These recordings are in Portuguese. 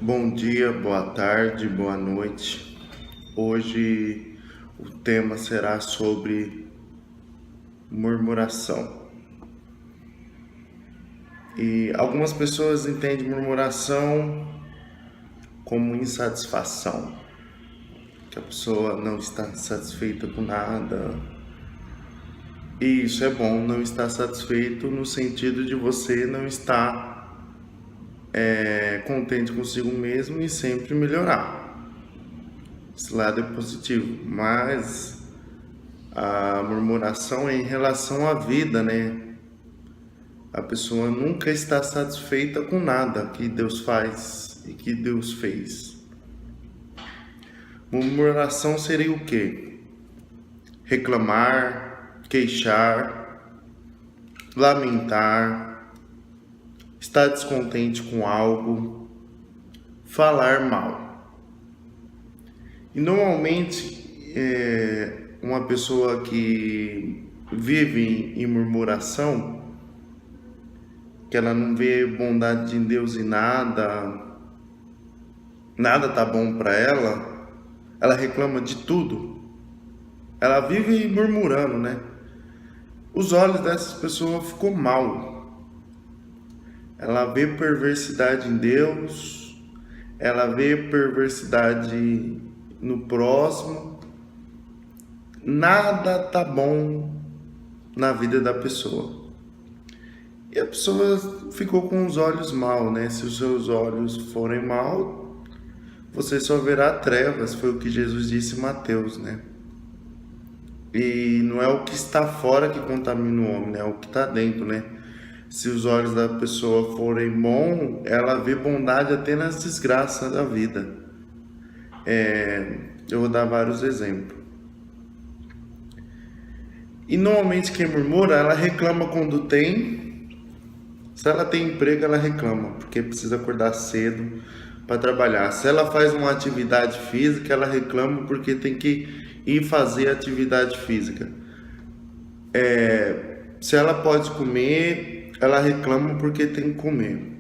Bom dia, boa tarde, boa noite. Hoje o tema será sobre murmuração. E algumas pessoas entendem murmuração como insatisfação, que a pessoa não está satisfeita com nada. E isso é bom, não estar satisfeito no sentido de você não estar contente consigo mesmo e sempre melhorar. Esse lado é positivo, mas a murmuração é em relação à vida, né? A pessoa nunca está satisfeita com nada que Deus faz e que Deus fez. Murmuração seria o quê? Reclamar, queixar, lamentar, estar descontente com algo, falar mal. E normalmente uma pessoa que vive em murmuração, que ela não vê bondade de Deus em nada, nada tá bom para ela reclama de tudo. Ela vive murmurando, né? Os olhos dessas pessoas ficam mal. Ela vê perversidade em Deus, ela vê perversidade no próximo. Nada tá bom na vida da pessoa. E a pessoa ficou com os olhos mal, né? Se os seus olhos forem mal, você só verá trevas, foi o que Jesus disse em Mateus, né? E não é o que está fora que contamina o homem, né? É o que está dentro, né? Se os olhos da pessoa forem bons, ela vê bondade até nas desgraças da vida. Eu vou dar vários exemplos. E normalmente quem murmura, ela reclama quando tem. Se ela tem emprego, ela reclama, porque precisa acordar cedo para trabalhar. Se ela faz uma atividade física, ela reclama porque tem que ir fazer atividade física. Se ela pode comer, ela reclama porque tem que comer.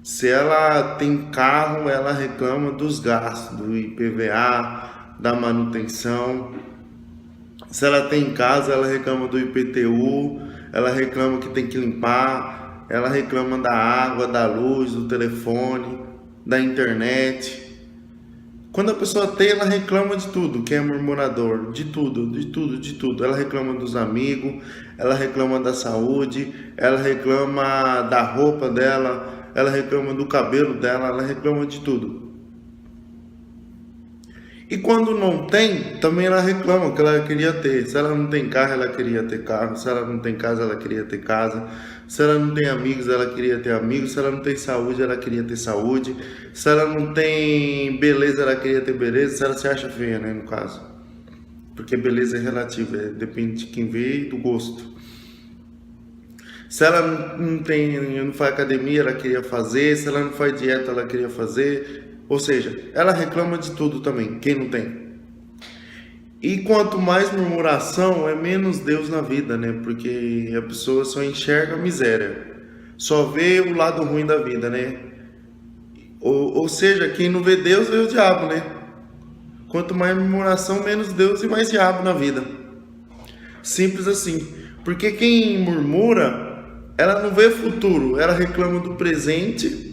Se ela tem carro, ela reclama dos gastos, do IPVA, da manutenção. Se ela tem casa, ela reclama do IPTU, ela reclama que tem que limpar, ela reclama da água, da luz, do telefone, da internet. Quando a pessoa tem, ela reclama de tudo, quem é murmurador, de tudo, de tudo, de tudo. Ela reclama dos amigos, ela reclama da saúde, ela reclama da roupa dela, ela reclama do cabelo dela, ela reclama de tudo. E quando não tem, também ela reclama que ela queria ter. Se ela não tem carro, ela queria ter carro. Se ela não tem casa, ela queria ter casa. Se ela não tem amigos, ela queria ter amigos. Se ela não tem saúde, ela queria ter saúde. Se ela não tem beleza, ela queria ter beleza. Se ela se acha feia, né, no caso. Porque beleza é relativa, depende de quem vê e do gosto. Se ela não faz academia, ela queria fazer. Se ela não faz dieta, ela queria fazer. Ou seja, ela reclama de tudo também, quem não tem. E quanto mais murmuração, é menos Deus na vida, né? Porque a pessoa só enxerga a miséria, só vê o lado ruim da vida, né? Ou seja, quem não vê Deus vê o diabo, né? Quanto mais murmuração, menos Deus e mais diabo na vida. Simples assim. Porque quem murmura, ela não vê futuro, ela reclama do presente,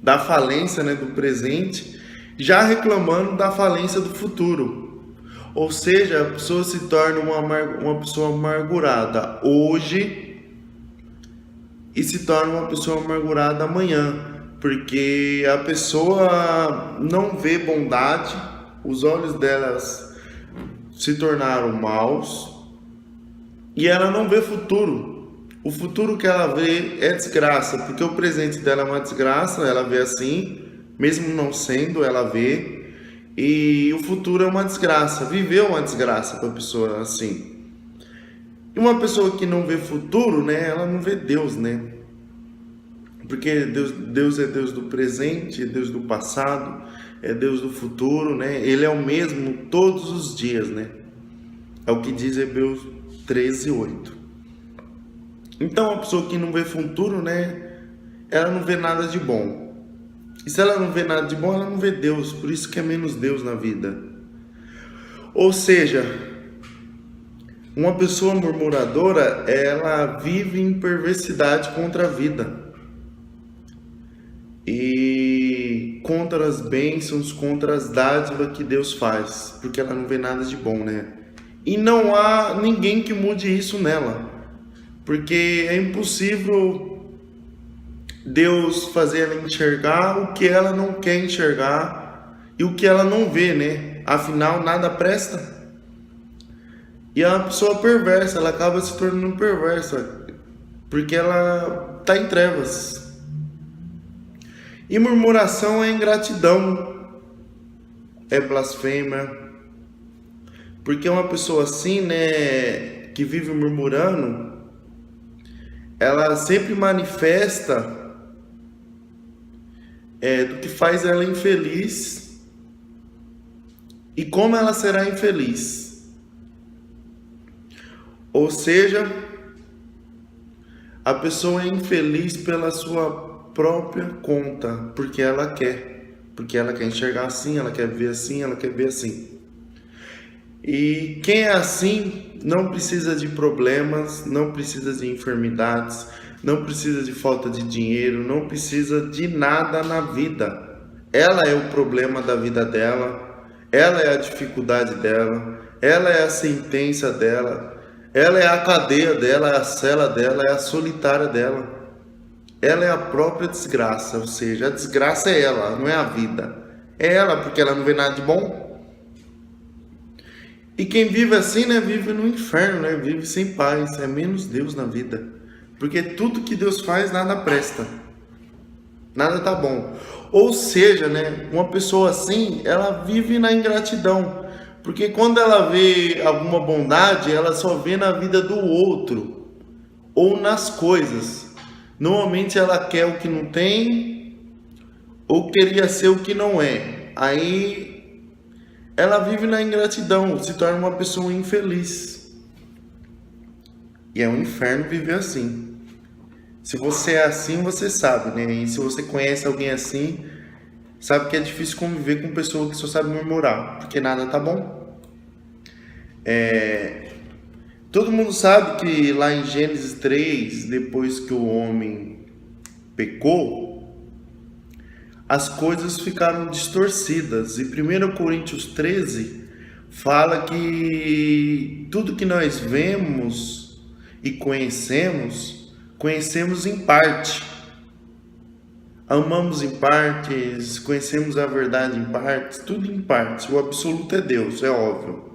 da falência, né, do presente, já reclamando da falência do futuro. Ou seja, a pessoa se torna uma pessoa amargurada hoje e se torna uma pessoa amargurada amanhã, porque a pessoa não vê bondade, os olhos delas se tornaram maus e ela não vê futuro. O futuro que ela vê é desgraça, porque o presente dela é uma desgraça, ela vê assim, mesmo não sendo, ela vê, e o futuro é uma desgraça, viver é uma desgraça para a pessoa assim. E uma pessoa que não vê futuro, né, ela não vê Deus, né? Porque Deus é Deus do presente, é Deus do passado, é Deus do futuro, né? Ele é o mesmo todos os dias, né? É o que diz Hebreus 13:8. Então, a pessoa que não vê futuro, né? Ela não vê nada de bom. E se ela não vê nada de bom, ela não vê Deus. Por isso que é menos Deus na vida. Ou seja, uma pessoa murmuradora, ela vive em perversidade contra a vida. E contra as bênçãos, contra as dádivas que Deus faz. Porque ela não vê nada de bom, né? E não há ninguém que mude isso nela. Porque é impossível Deus fazer ela enxergar o que ela não quer enxergar e o que ela não vê, né? Afinal, nada presta. E é uma pessoa perversa, ela acaba se tornando perversa, porque ela está em trevas. E murmuração é ingratidão, é blasfêmia. Porque uma pessoa assim, né, que vive murmurando, ela sempre manifesta do que faz ela infeliz e como ela será infeliz. Ou seja, a pessoa é infeliz pela sua própria conta, porque ela quer enxergar assim, ela quer ver assim, ela quer ver assim. E quem é assim não precisa de problemas, não precisa de enfermidades, não precisa de falta de dinheiro, não precisa de nada na vida. Ela é o problema da vida dela, ela é a dificuldade dela, ela é a sentença dela, ela é a cadeia dela, é a cela dela, é a solitária dela. Ela é a própria desgraça, ou seja, a desgraça é ela, não é a vida. É ela, porque ela não vê nada de bom. E quem vive assim, né, vive no inferno, né, vive sem paz, é menos Deus na vida. Porque tudo que Deus faz, nada presta. Nada tá bom. Ou seja, né, uma pessoa assim, ela vive na ingratidão. Porque quando ela vê alguma bondade, ela só vê na vida do outro. Ou nas coisas. Normalmente ela quer o que não tem, ou queria ser o que não é. Aí ela vive na ingratidão, se torna uma pessoa infeliz. E é um inferno viver assim. Se você é assim, você sabe, né? E se você conhece alguém assim, sabe que é difícil conviver com pessoa que só sabe murmurar, porque nada tá bom. Todo mundo sabe que lá em Gênesis 3, depois que o homem pecou, as coisas ficaram distorcidas. E 1 Coríntios 13 fala que tudo que nós vemos e conhecemos em parte. Amamos em partes, conhecemos a verdade em partes, tudo em partes. O absoluto é Deus, é óbvio.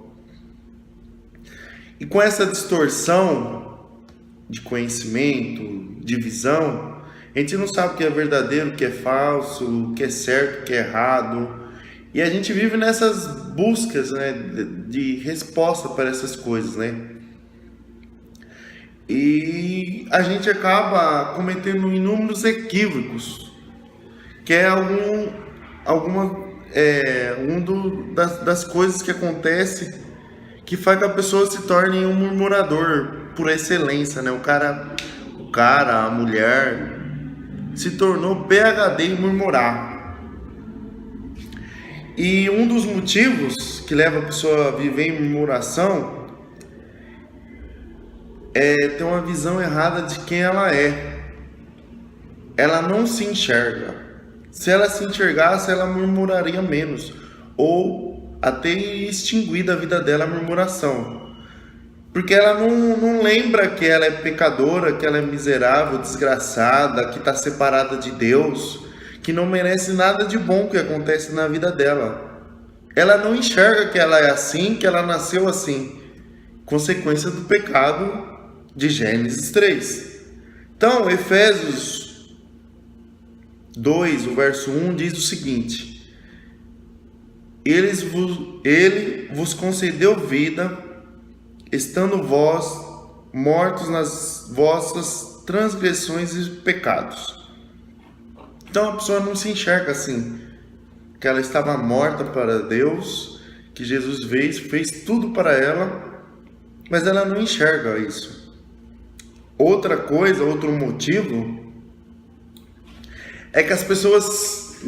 E com essa distorção de conhecimento, de visão, a gente não sabe o que é verdadeiro, o que é falso, o que é certo, o que é errado. E a gente vive nessas buscas, né, de resposta para essas coisas, né? E a gente acaba cometendo inúmeros equívocos, que é das coisas que acontece que faz que a pessoa se torne um murmurador por excelência, né? O cara, a mulher se tornou PhD em murmurar. E um dos motivos que leva a pessoa a viver em murmuração é ter uma visão errada de quem ela é. Ela não se enxerga. Se ela se enxergasse, ela murmuraria menos. Ou até extinguir da vida dela a murmuração. Porque ela não lembra que ela é pecadora, que ela é miserável, desgraçada, que está separada de Deus, que não merece nada de bom que acontece na vida dela. Ela não enxerga que ela é assim, que ela nasceu assim. Consequência do pecado de Gênesis 3. Então, Efésios 2, o verso 1 diz o seguinte: Ele vos concedeu vida, estando vós mortos nas vossas transgressões e pecados. Então a pessoa não se enxerga assim, que ela estava morta para Deus, que Jesus veio, fez tudo para ela, mas ela não enxerga isso. Outra coisa, outro motivo, é que as pessoas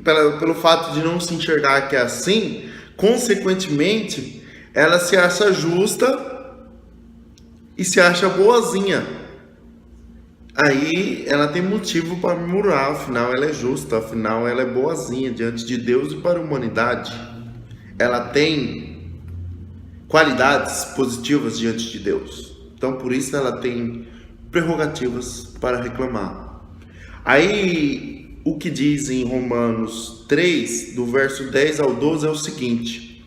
pelo fato de não se enxergar que é assim, consequentemente, ela se acha justa e se acha boazinha. Aí ela tem motivo para murmurar, afinal ela é justa, afinal ela é boazinha diante de Deus e para a humanidade. Ela tem qualidades positivas diante de Deus. Então por isso ela tem prerrogativas para reclamar. Aí o que diz em Romanos 3, do verso 10 ao 12 é o seguinte: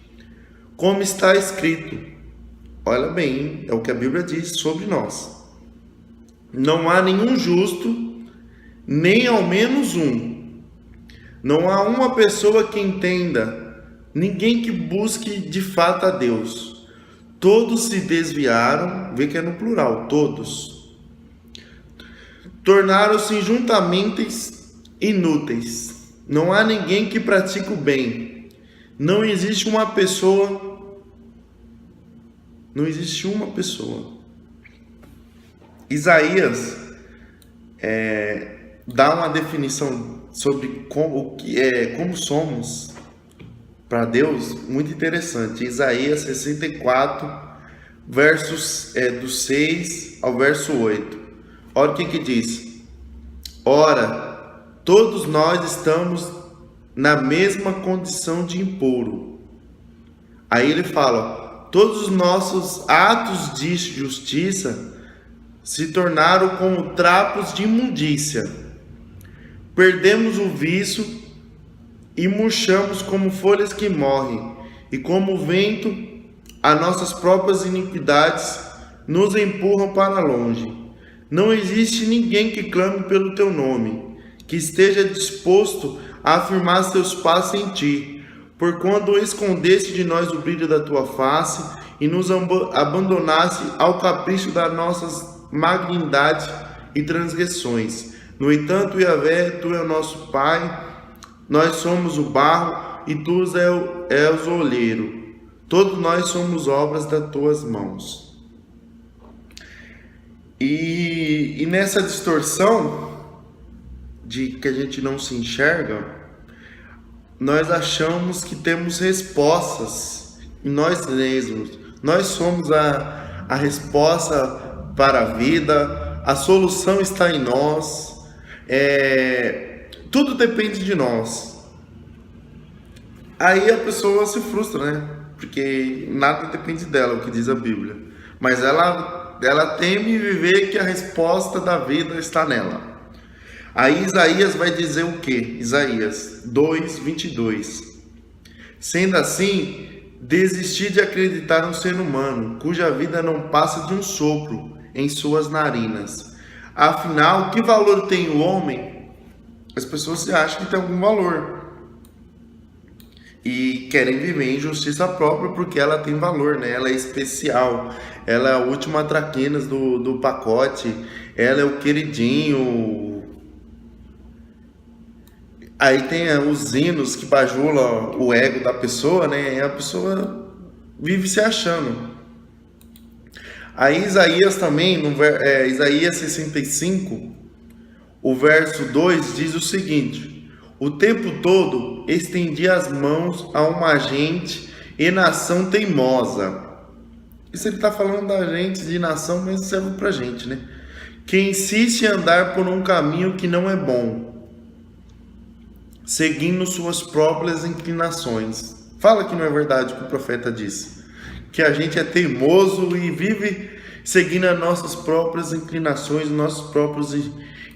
como está escrito, olha bem, é o que a Bíblia diz sobre nós. Não há nenhum justo, nem ao menos um. Não há uma pessoa que entenda, ninguém que busque de fato a Deus. Todos se desviaram, vê que é no plural, todos. Tornaram-se juntamente inúteis. Não há ninguém que pratique o bem. Não existe uma pessoa. Não existe uma pessoa. Isaías dá uma definição sobre como somos para Deus muito interessante. Isaías 64, versos do 6 ao verso 8. Olha o que diz: ora, todos nós estamos na mesma condição de impuro. Aí ele fala: todos os nossos atos de justiça se tornaram como trapos de imundícia. Perdemos o viço e murchamos como folhas que morrem, e como o vento, as nossas próprias iniquidades nos empurram para longe. Não existe ninguém que clame pelo teu nome, que esteja disposto a afirmar seus passos em ti, por quando escondeste de nós o brilho da tua face e nos abandonaste ao capricho das nossas malignidade e transgressões. No entanto, Yahvé, tu é o nosso Pai, nós somos o barro e tu és o olheiro. Todos nós somos obras das tuas mãos. E nessa distorção de que a gente não se enxerga, nós achamos que temos respostas em nós mesmos. Nós somos a resposta para a vida, a solução está em nós, tudo depende de nós. Aí a pessoa se frustra, né? Porque nada depende dela, o que diz a Bíblia. Mas ela teme viver que a resposta da vida está nela. Aí Isaías vai dizer o quê? Isaías 2, 22. Sendo assim, desisti de acreditar no ser humano, cuja vida não passa de um sopro em suas narinas. Afinal, que valor tem o homem? As pessoas se acham que tem algum valor e querem viver em justiça própria porque ela tem valor, né? Ela é especial, ela é a última traquinas do pacote, ela é o queridinho. Aí tem os hinos que bajulam o ego da pessoa, né? E a pessoa vive se achando. Aí Isaías também, Isaías 65, o verso 2 diz o seguinte: o tempo todo estendi as mãos a uma gente e nação teimosa. Isso ele está falando da gente, de nação, mas serve para a gente, né? Que insiste em andar por um caminho que não é bom, seguindo suas próprias inclinações. Fala que não é verdade o que o profeta disse, que a gente é teimoso e vive seguindo as nossas próprias inclinações, nossos próprios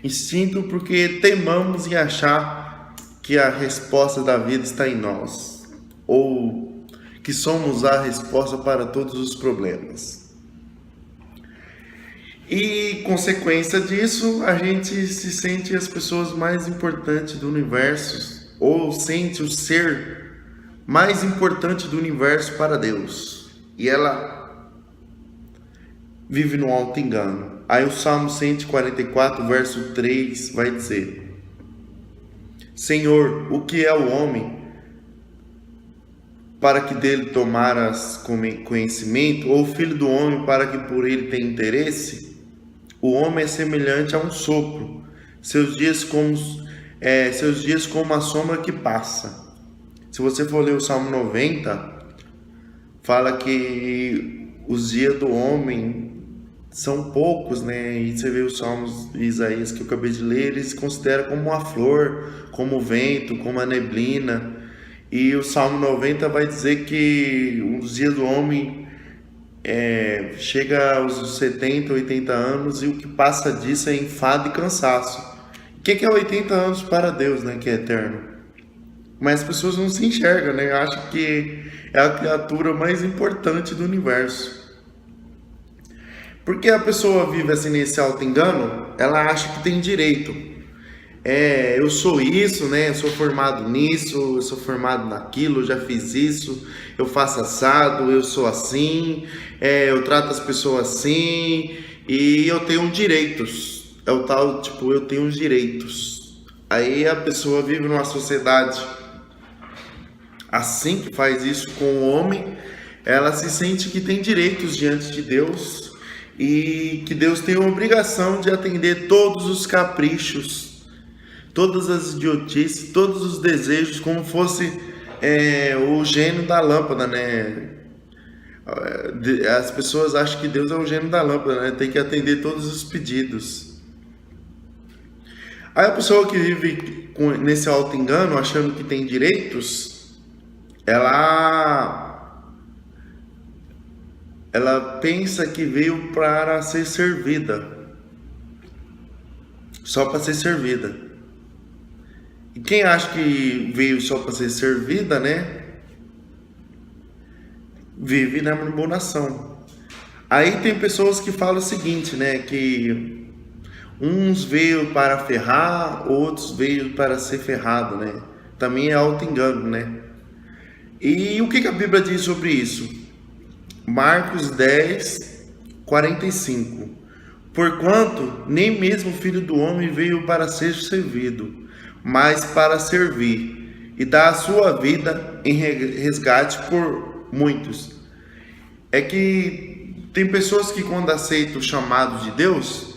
instintos, porque teimamos em achar que a resposta da vida está em nós, ou que somos a resposta para todos os problemas. E consequência disso, a gente se sente as pessoas mais importantes do universo, ou sente o ser mais importante do universo para Deus, e ela vive no alto engano. Aí o Salmo 144, verso 3 vai dizer: Senhor, o que é o homem para que dele tomaras conhecimento, ou o filho do homem para que por ele tenha interesse? O homem é semelhante a um sopro, seus dias como seus dias como a sombra que passa. Se você for ler o Salmo 90, fala que os dias do homem são poucos, né? E você vê os Salmos de Isaías que eu acabei de ler, eles consideram como a flor, como o vento, como a neblina. E o Salmo 90 vai dizer que os dias do homem chega aos 70, 80 anos, e o que passa disso é enfado e cansaço. O que é 80 anos para Deus, né? Que é eterno. Mas as pessoas não se enxergam, né? Acham que é a criatura mais importante do universo. Porque a pessoa vive assim nesse auto-engano, ela acha que tem direito. Eu sou isso, né? Eu sou formado nisso, eu sou formado naquilo, eu já fiz isso, eu faço assado, eu sou assim, eu trato as pessoas assim, e eu tenho direitos. É o tal, tipo, eu tenho direitos. Aí a pessoa vive numa sociedade assim, que faz isso com o homem, ela se sente que tem direitos diante de Deus e que Deus tem a obrigação de atender todos os caprichos, todas as idiotices, todos os desejos, como fosse o gênio da lâmpada, né? As pessoas acham que Deus é o gênio da lâmpada, né? Tem que atender todos os pedidos. Aí a pessoa que vive nesse auto-engano, achando que tem direitos, ela pensa que veio para ser servida, só para ser servida. E quem acha que veio só para ser servida, né, vive na murmuração. Aí tem pessoas que falam o seguinte, né, que uns veio para ferrar, outros veio para ser ferrado, né? Também é auto-engano, né? E o que a Bíblia diz sobre isso? Marcos 10, 45. Porquanto nem mesmo o Filho do Homem veio para ser servido, mas para servir, e dar a sua vida em resgate por muitos. É que tem pessoas que quando aceitam o chamado de Deus,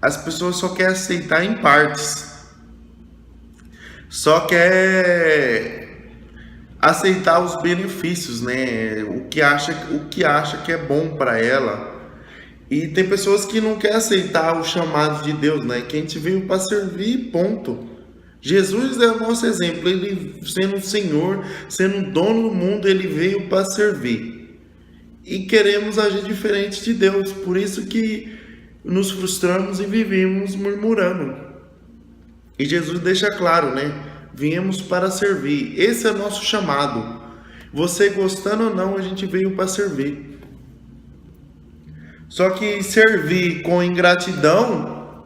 as pessoas só querem aceitar em partes. Só quer aceitar os benefícios, né? O que acha que é bom para ela. E tem pessoas que não querem aceitar o chamado de Deus, né? Que a gente veio para servir, ponto. Jesus é o nosso exemplo. Ele, sendo o Senhor, sendo o dono do mundo, ele veio para servir. E queremos agir diferente de Deus. Por isso que nos frustramos e vivemos murmurando. E Jesus deixa claro, né? Viemos para servir. Esse é o nosso chamado. Você gostando ou não, a gente veio para servir. Só que servir com ingratidão,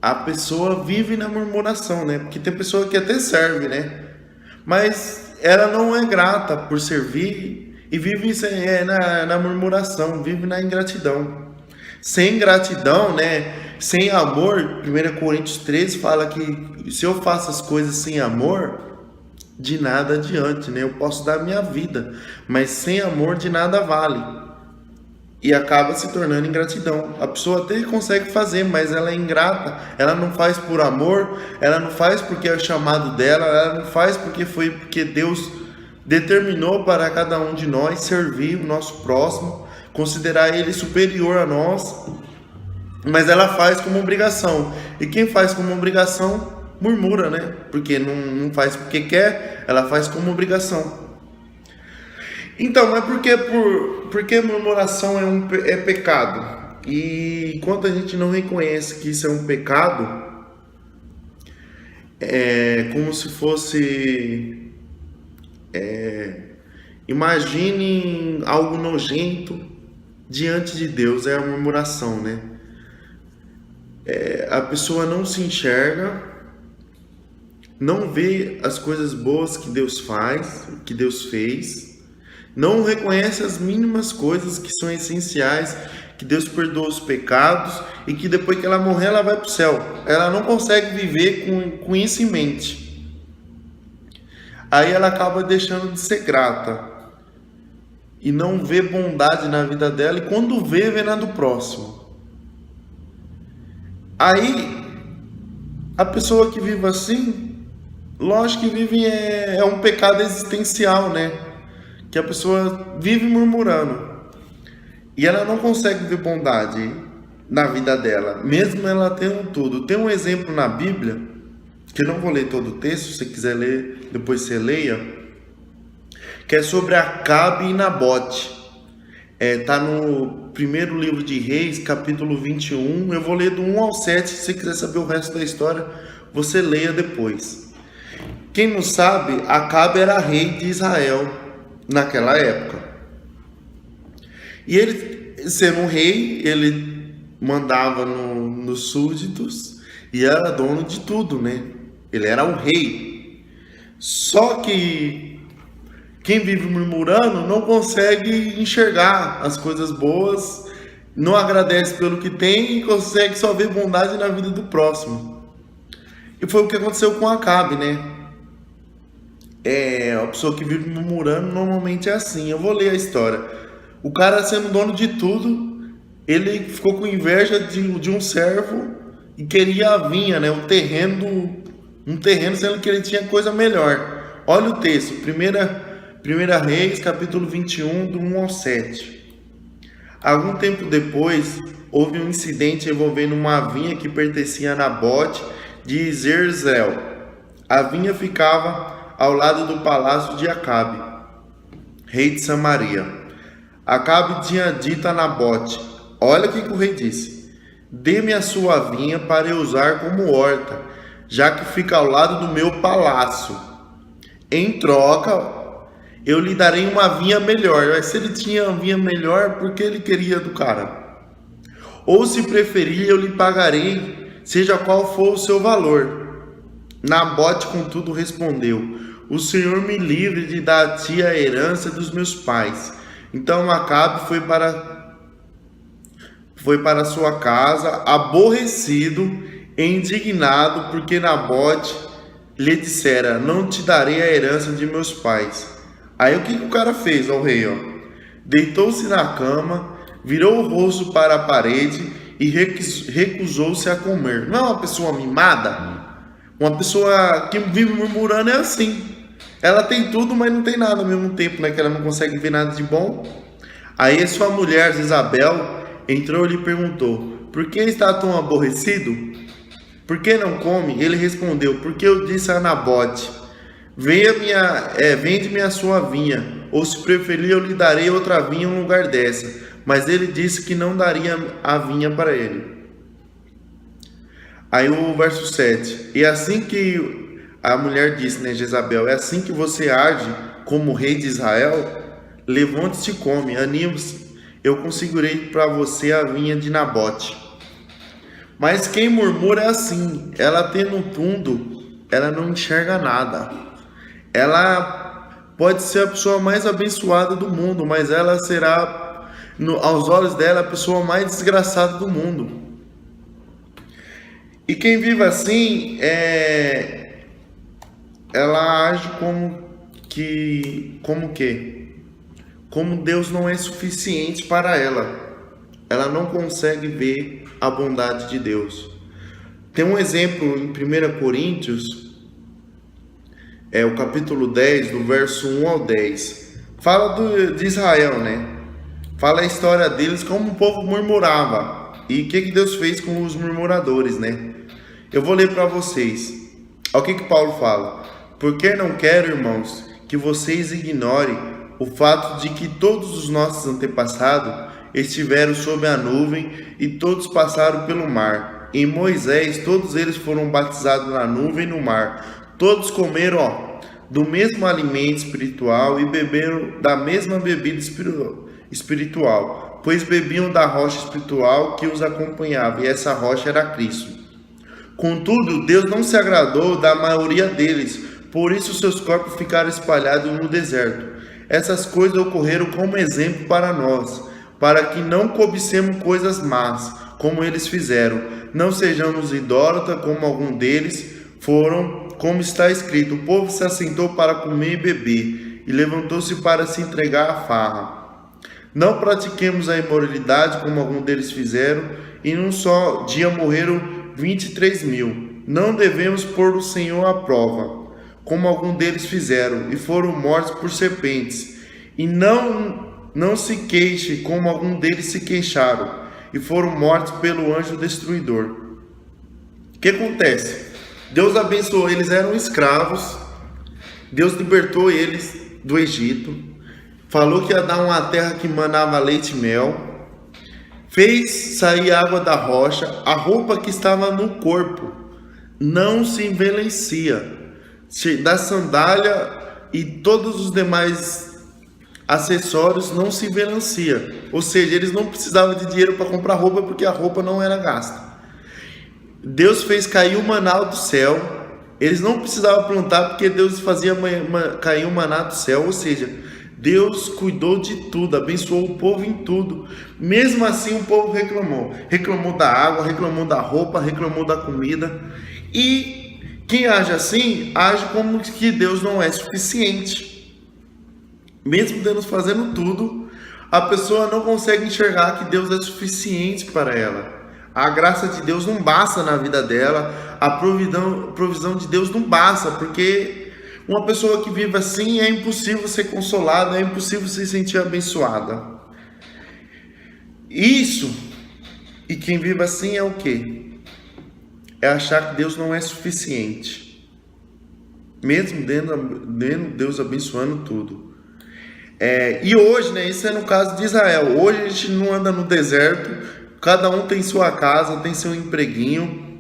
a pessoa vive na murmuração, né? Porque tem pessoa que até serve, né? Mas ela não é grata por servir e vive na murmuração, vive na ingratidão. Sem gratidão, né? Sem amor, 1 Coríntios 13 fala que se eu faço as coisas sem amor, de nada adiante, né? Eu posso dar minha vida, mas sem amor de nada vale. E acaba se tornando ingratidão. A pessoa até consegue fazer, mas ela é ingrata. Ela não faz por amor, ela não faz porque é o chamado dela, ela não faz porque Deus determinou para cada um de nós servir o nosso próximo, considerar ele superior a nós. Mas ela faz como obrigação. E quem faz como obrigação, murmura, né? Porque não faz porque quer, ela faz como obrigação. Então, mas porque murmuração é pecado? E enquanto a gente não reconhece que isso é um pecado, é como se fosse... imagine algo nojento diante de Deus, é a murmuração, né? A pessoa não se enxerga, não vê as coisas boas que Deus faz, que Deus fez, não reconhece as mínimas coisas que são essenciais, que Deus perdoa os pecados e que depois que ela morrer ela vai para o céu. Ela não consegue viver com isso em mente. Aí ela acaba deixando de ser grata e não vê bondade na vida dela, e quando vê na do próximo. Aí A pessoa que vive assim, lógico que vive é um pecado existencial, né? Que a pessoa vive murmurando. E ela não consegue ver bondade na vida dela, mesmo ela tendo tudo. Tem um exemplo na Bíblia, que eu não vou ler todo o texto, se você quiser ler, depois você leia, que é sobre Acabe e Nabote. Tá no primeiro livro de Reis, capítulo 21. Eu vou ler do 1 ao 7, se você quiser saber o resto da história, você leia depois. Quem não sabe, Acabe era rei de Israel naquela época. E ele, sendo um rei, ele mandava nos súditos e era dono de tudo, né? Ele era um rei. Só que quem vive murmurando não consegue enxergar as coisas boas, não agradece pelo que tem e consegue só ver bondade na vida do próximo. E foi o que aconteceu com Acabe, né? A pessoa que vive murmurando normalmente é assim. Eu vou ler a história. O cara, sendo dono de tudo, ele ficou com inveja de um servo e queria a vinha, né? Um terreno, sendo que ele tinha coisa melhor. Olha o texto, 1 Reis, capítulo 21, do 1 ao 7. Algum tempo depois, houve um incidente envolvendo uma vinha que pertencia a Nabote de Jezreel. A vinha ficava ao lado do palácio de Acabe, rei de Samaria. Acabe tinha dito a Nabote: olha o que o rei disse: dê-me a sua vinha para eu usar como horta, já que fica ao lado do meu palácio. Em troca, eu lhe darei uma vinha melhor. Mas se ele tinha uma vinha melhor, por que ele queria do cara? Ou, se preferir, eu lhe pagarei, seja qual for o seu valor. Nabote, contudo, respondeu: o Senhor me livre de dar a ti a herança dos meus pais. Então Acabe foi para sua casa, aborrecido e indignado, porque Nabote lhe dissera: não te darei a herança de meus pais. Aí o que o cara fez ao rei? Deitou-se na cama, virou o rosto para a parede e recusou-se a comer. Não é uma pessoa mimada? Uma pessoa que vive murmurando é assim. Ela tem tudo, mas não tem nada ao mesmo tempo, né? Que ela não consegue ver nada de bom. Aí sua mulher, Isabel, entrou e lhe perguntou: por que está tão aborrecido? Por que não come? Ele respondeu: porque eu disse a Nabote: vende-me a sua vinha, ou se preferir eu lhe darei outra vinha no lugar dessa. Mas ele disse que não daria a vinha para ele. Aí o verso 7. E assim que a mulher disse, né, Jezabel: é assim que você age como rei de Israel? Levante-se e come, anime-se, eu conseguirei para você a vinha de Nabote. Mas quem murmura é assim, ela tendo tudo, ela não enxerga nada. Ela pode ser a pessoa mais abençoada do mundo, mas ela será, aos olhos dela, a pessoa mais desgraçada do mundo. E quem vive assim, ela age como Deus não é suficiente para ela. Ela não consegue ver a bondade de Deus. Tem um exemplo em 1 Coríntios, o capítulo 10, do verso 1 ao 10. Fala de Israel, né? Fala a história deles, como o povo murmurava. E o que Deus fez com os murmuradores, né? Eu vou ler para vocês. Olha o que Paulo fala. Porque não quero, irmãos, que vocês ignorem o fato de que todos os nossos antepassados estiveram sob a nuvem e todos passaram pelo mar. Em Moisés, todos eles foram batizados na nuvem e no mar. Todos comeram do mesmo alimento espiritual e beberam da mesma bebida espiritual, pois bebiam da rocha espiritual que os acompanhava, e essa rocha era Cristo. Contudo, Deus não se agradou da maioria deles, por isso seus corpos ficaram espalhados no deserto. Essas coisas ocorreram como exemplo para nós, para que não cobicemos coisas más, como eles fizeram. Não sejamos idólatras, como algum deles foram, como está escrito: o povo se assentou para comer e beber, e levantou-se para se entregar à farra. Não pratiquemos a imoralidade, como algum deles fizeram, e num só dia morreram 23 mil. não devemos pôr o Senhor à prova, como algum deles fizeram, e foram mortos por serpentes. E não se queixe, como algum deles se queixaram, e foram mortos pelo anjo destruidor. O que acontece? Deus abençoou, eles eram escravos, Deus libertou eles do Egito, falou que ia dar uma terra que manava leite e mel, fez sair água da rocha, a roupa que estava no corpo não se envelhecia, da sandália e todos os demais acessórios não se envelhecia, ou seja, eles não precisavam de dinheiro para comprar roupa porque a roupa não era gasta. Deus fez cair o maná do céu, eles não precisavam plantar porque Deus fazia cair o maná do céu, ou seja, Deus cuidou de tudo, abençoou o povo em tudo. Mesmo assim o povo reclamou da água, reclamou da roupa, reclamou da comida. E quem age assim, age como que Deus não é suficiente. Mesmo Deus fazendo tudo, a pessoa não consegue enxergar que Deus é suficiente para ela. A graça de Deus não basta na vida dela, a provisão de Deus não basta, porque uma pessoa que vive assim é impossível ser consolada, é impossível se sentir abençoada. Isso, e quem vive assim é o quê? É achar que Deus não é suficiente, mesmo Deus abençoando tudo. E hoje, né, isso é no caso de Israel. Hoje a gente não anda no deserto, cada um tem sua casa, tem seu empreguinho,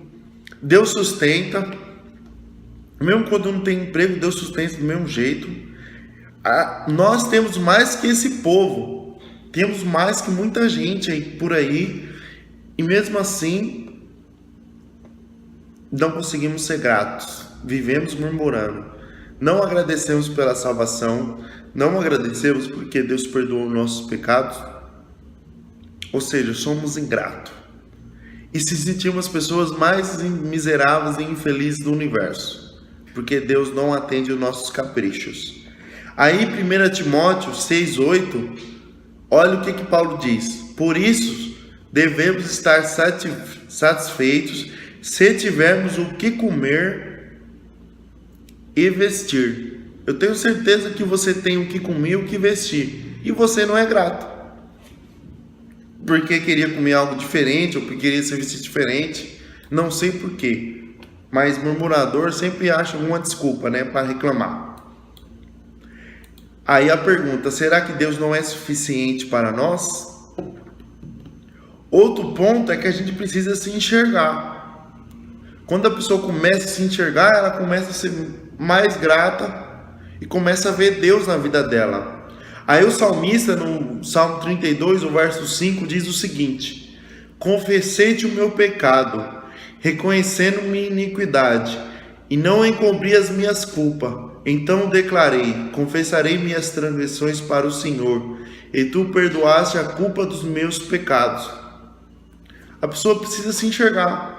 Deus sustenta, mesmo quando não tem emprego, Deus sustenta do mesmo jeito. Nós temos mais que esse povo, temos mais que muita gente aí por aí, e mesmo assim não conseguimos ser gratos, vivemos murmurando, não agradecemos pela salvação, não agradecemos porque Deus perdoou nossos pecados, ou seja, somos ingratos e se sentimos as pessoas mais miseráveis e infelizes do universo, porque Deus não atende os nossos caprichos. Aí 1 Timóteo 6,8, olha o que Paulo diz: por isso devemos estar satisfeitos se tivermos o que comer e vestir. Eu tenho certeza que você tem o que comer e o que vestir, e você não é grato, porque queria comer algo diferente, ou porque queria se vestir diferente, não sei porquê, mas murmurador sempre acha alguma desculpa, né, para reclamar. Aí a pergunta: será que Deus não é suficiente para nós? Outro ponto é que a gente precisa se enxergar. Quando a pessoa começa a se enxergar, ela começa a ser mais grata e começa a ver Deus na vida dela. Aí o salmista, no Salmo 32, o verso 5, diz o seguinte: confessei-te o meu pecado, reconhecendo minha iniquidade, e não encobri as minhas culpas. Então declarei: confessarei minhas transgressões para o Senhor, e tu perdoaste a culpa dos meus pecados. A pessoa precisa se enxergar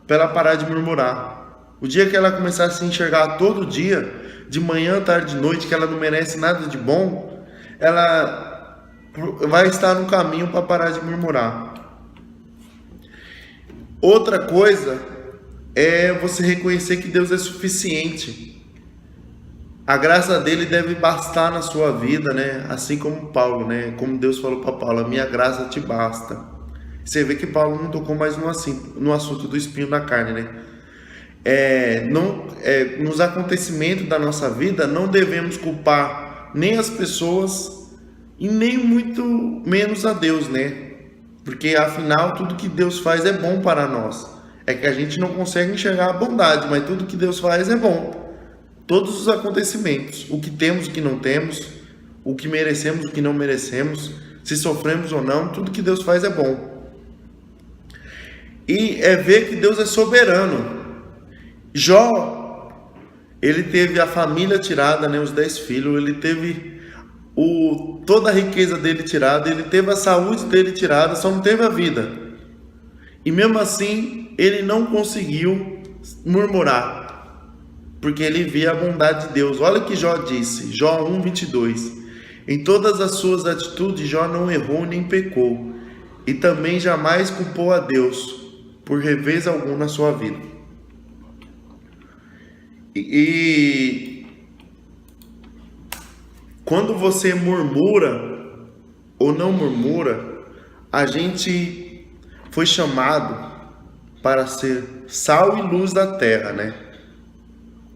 para ela parar de murmurar. O dia que ela começar a se enxergar todo dia, de manhã, tarde, de noite, que ela não merece nada de bom, ela vai estar no caminho para parar de murmurar. Outra coisa é você reconhecer que Deus é suficiente. A graça dele deve bastar na sua vida, né? Assim como Paulo, né? Como Deus falou para Paulo: a minha graça te basta. Você vê que Paulo não tocou mais no assunto do espinho da carne, né? Nos acontecimentos da nossa vida, não devemos culpar nem as pessoas e nem muito menos a Deus, né? Porque afinal tudo que Deus faz é bom para nós. É que a gente não consegue enxergar a bondade, mas tudo que Deus faz é bom. Todos os acontecimentos, o que temos, o que não temos, o que merecemos, o que não merecemos, se sofremos ou não, tudo que Deus faz é bom. E é ver que Deus é soberano. Jó, ele teve a família tirada, né, os 10 filhos, ele teve toda a riqueza dele tirada, ele teve a saúde dele tirada, só não teve a vida. E mesmo assim, ele não conseguiu murmurar, porque ele via a bondade de Deus. Olha o que Jó disse, Jó 1:22. Em todas as suas atitudes, Jó não errou nem pecou, e também jamais culpou a Deus por revés algum na sua vida. E quando você murmura ou não murmura, a gente foi chamado para ser sal e luz da terra, né?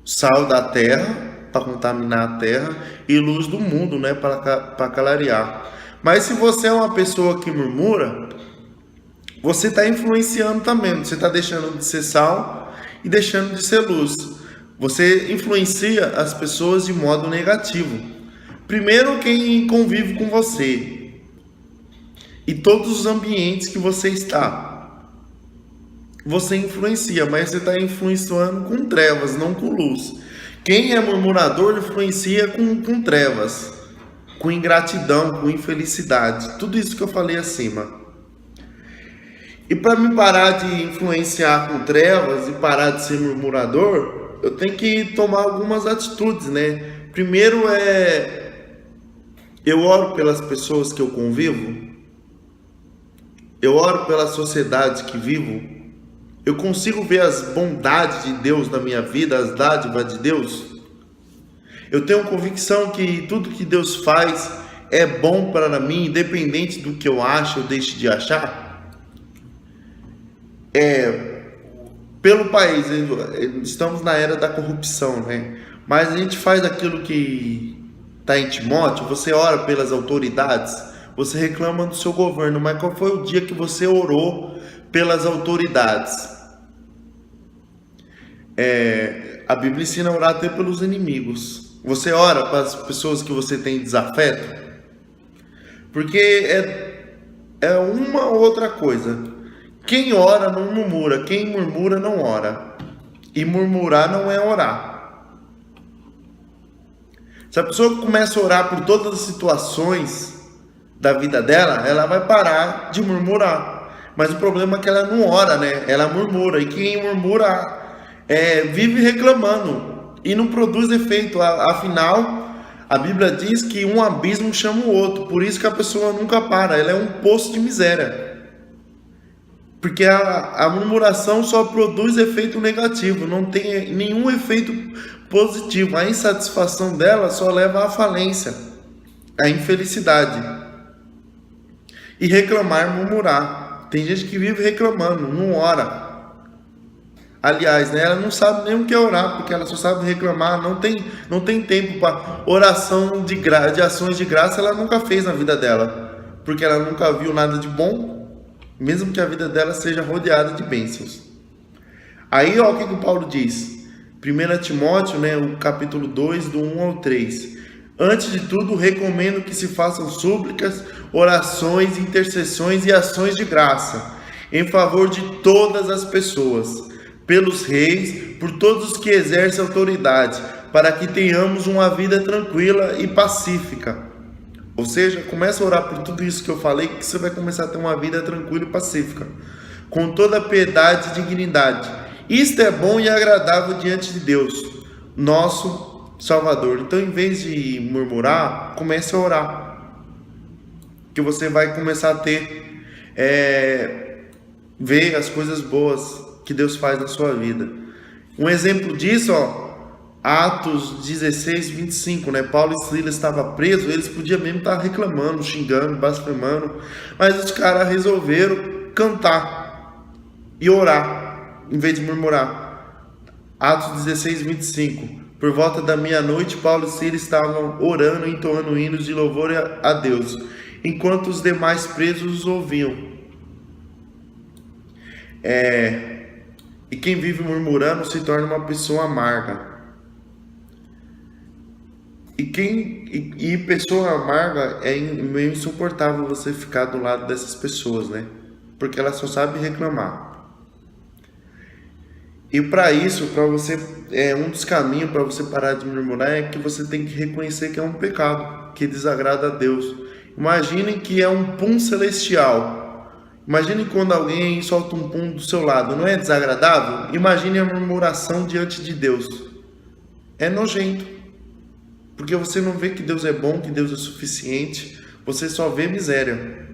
Sal da terra para contaminar a terra e luz do mundo, né? Para clarear. Mas se você é uma pessoa que murmura, você está influenciando também. Você está deixando de ser sal e deixando de ser luz. Você influencia as pessoas de modo negativo. Primeiro, quem convive com você e todos os ambientes que você está, você influencia, mas você está influenciando com trevas, não com luz. Quem é murmurador influencia com trevas, com ingratidão, com infelicidade, tudo isso que eu falei acima. E para me parar de influenciar com trevas e parar de ser murmurador, eu tenho que tomar algumas atitudes, né? Primeiro eu oro pelas pessoas que eu convivo, eu oro pela sociedade que vivo, eu consigo ver as bondades de Deus na minha vida, as dádivas de Deus. Eu tenho convicção que tudo que Deus faz é bom para mim, independente do que eu acho ou deixe de achar. Pelo país, estamos na era da corrupção, né? Mas a gente faz aquilo que está em Timóteo. Você ora pelas autoridades, você reclama do seu governo, mas qual foi o dia que você orou pelas autoridades? A Bíblia ensina a orar até pelos inimigos. Você ora para as pessoas que você tem desafeto? Porque é uma ou outra coisa. Quem ora não murmura, quem murmura não ora. E murmurar não é orar. Se a pessoa começa a orar por todas as situações da vida dela, ela vai parar de murmurar. Mas o problema é que ela não ora, né? Ela murmura. E quem murmura vive reclamando e não produz efeito. Afinal, a Bíblia diz que um abismo chama o outro. Por isso que a pessoa nunca para. Ela é um poço de miséria. Porque a murmuração só produz efeito negativo, não tem nenhum efeito positivo. A insatisfação dela só leva à falência, à infelicidade. E reclamar, murmurar. Tem gente que vive reclamando, não ora. Aliás, né, ela não sabe nem o que é orar, porque ela só sabe reclamar, não tem tempo para oração de ações de graça, ela nunca fez na vida dela. Porque ela nunca viu nada de bom. Mesmo que a vida dela seja rodeada de bênçãos. Aí, ó, o que o Paulo diz? 1 Timóteo, né, o capítulo 2, do 1 ao 3. Antes de tudo, recomendo que se façam súplicas, orações, intercessões e ações de graça, em favor de todas as pessoas, pelos reis, por todos os que exercem autoridade, para que tenhamos uma vida tranquila e pacífica. Ou seja, começa a orar por tudo isso que eu falei, que você vai começar a ter uma vida tranquila e pacífica, com toda piedade e dignidade. Isto é bom e agradável diante de Deus, nosso Salvador. Então, em vez de murmurar, comece a orar, que você vai começar a ter, ver as coisas boas que Deus faz na sua vida. Um exemplo disso, ó, Atos 16, 25, né? Paulo e Silas estavam presos, eles podiam mesmo estar reclamando, xingando, blasfemando, mas os caras resolveram cantar e orar, em vez de murmurar. Atos 16, 25. Por volta da meia-noite, Paulo e Silas estavam orando e entoando hinos de louvor a Deus, enquanto os demais presos os ouviam. E quem vive murmurando se torna uma pessoa amarga. E pessoa amarga é meio insuportável você ficar do lado dessas pessoas, né? Porque ela só sabe reclamar. E para isso, para você, um dos caminhos para você parar de murmurar é que você tem que reconhecer que é um pecado, que desagrada a Deus. Imaginem que é um pum celestial. Imagine quando alguém solta um pum do seu lado, não é desagradável? Imagine a murmuração diante de Deus. É nojento. Porque você não vê que Deus é bom, que Deus é suficiente, você só vê miséria.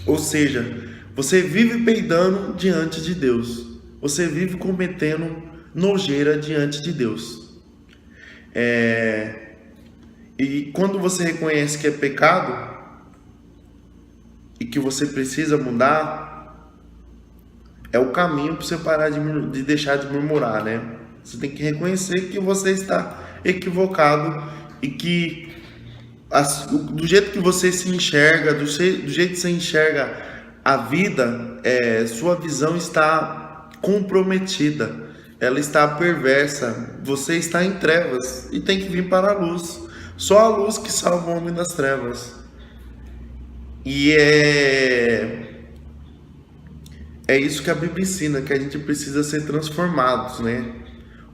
Ou seja, você vive peidando diante de Deus. Você vive cometendo nojeira diante de Deus. E quando você reconhece que é pecado e que você precisa mudar, é o caminho para você parar de deixar de murmurar, né? Você tem que reconhecer que você está equivocado e que do jeito que você se enxerga, do jeito que você enxerga a vida, sua visão está comprometida, ela está perversa, você está em trevas e tem que vir para a luz. Só a luz que salva o homem das trevas. E é isso que a Bíblia ensina, que a gente precisa ser transformados, né?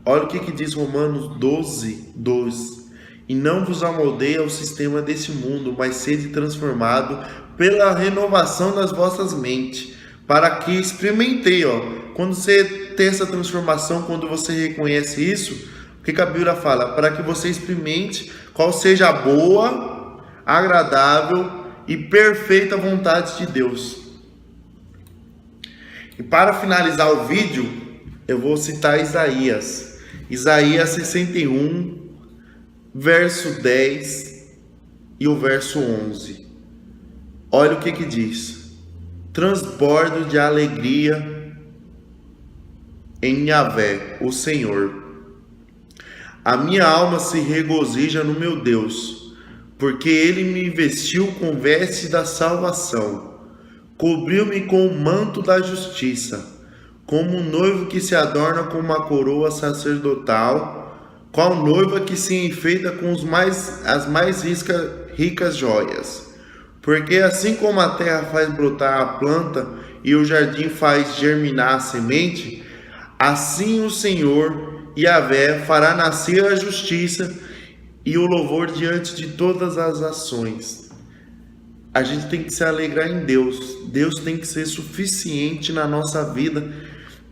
Olha o que diz Romanos 12:2. E não vos amoldeie ao sistema desse mundo, mas sede transformado pela renovação das vossas mentes, para que experimentei, quando você tem essa transformação, quando você reconhece isso, o que a Bíblia fala? Para que você experimente qual seja a boa, agradável e perfeita vontade de Deus. E para finalizar o vídeo, eu vou citar Isaías 61, verso 10 e o verso 11. Olha o que diz: transbordo de alegria em Yahvé, o Senhor. A minha alma se regozija no meu Deus, porque ele me vestiu com veste da salvação, cobriu-me com o manto da justiça, como um noivo que se adorna com uma coroa sacerdotal, qual noiva que se enfeita com as mais ricas joias. Porque assim como a terra faz brotar a planta e o jardim faz germinar a semente, assim o Senhor Yahvé fará nascer a justiça e o louvor diante de todas as ações. A gente tem que se alegrar em Deus. Deus tem que ser suficiente na nossa vida.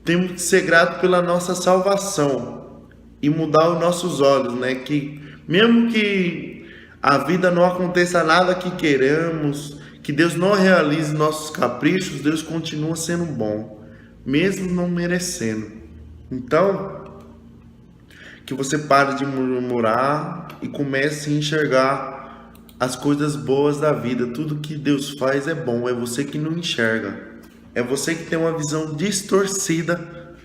Temos que ser gratos pela nossa salvação e mudar os nossos olhos, né? Que mesmo que a vida não aconteça nada que queremos, que Deus não realize nossos caprichos, Deus continua sendo bom, mesmo não merecendo. Então, que você pare de murmurar e comece a enxergar as coisas boas da vida. Tudo que Deus faz é bom, é você que não enxerga. É você que tem uma visão distorcida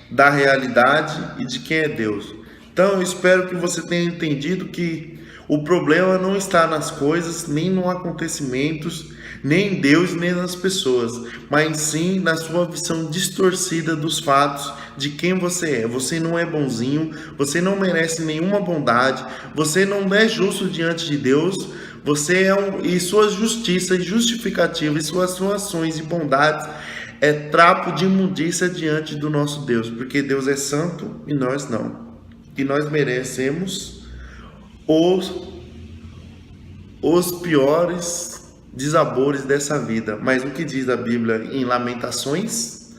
da realidade e de quem é Deus. Então eu espero que você tenha entendido que o problema não está nas coisas, nem nos acontecimentos, nem em Deus, nem nas pessoas, mas sim na sua visão distorcida dos fatos de quem você é. Você não é bonzinho, você não merece nenhuma bondade, você não é justo diante de Deus, você e sua justiça e justificativa e suas ações e bondades é trapo de imundícia diante do nosso Deus, porque Deus é santo e nós não. E nós merecemos os piores desabores dessa vida. Mas o que diz a Bíblia em Lamentações?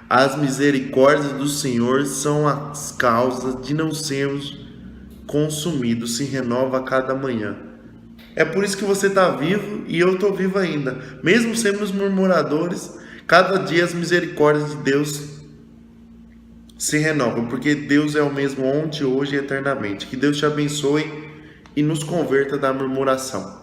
As misericórdias do Senhor são as causas de não sermos consumidos, se renova a cada manhã. É por isso que você está vivo e eu estou vivo ainda. Mesmo sendo os murmuradores, cada dia as misericórdias de Deus se renovam, porque Deus é o mesmo ontem, hoje e eternamente. Que Deus te abençoe e nos converta da murmuração.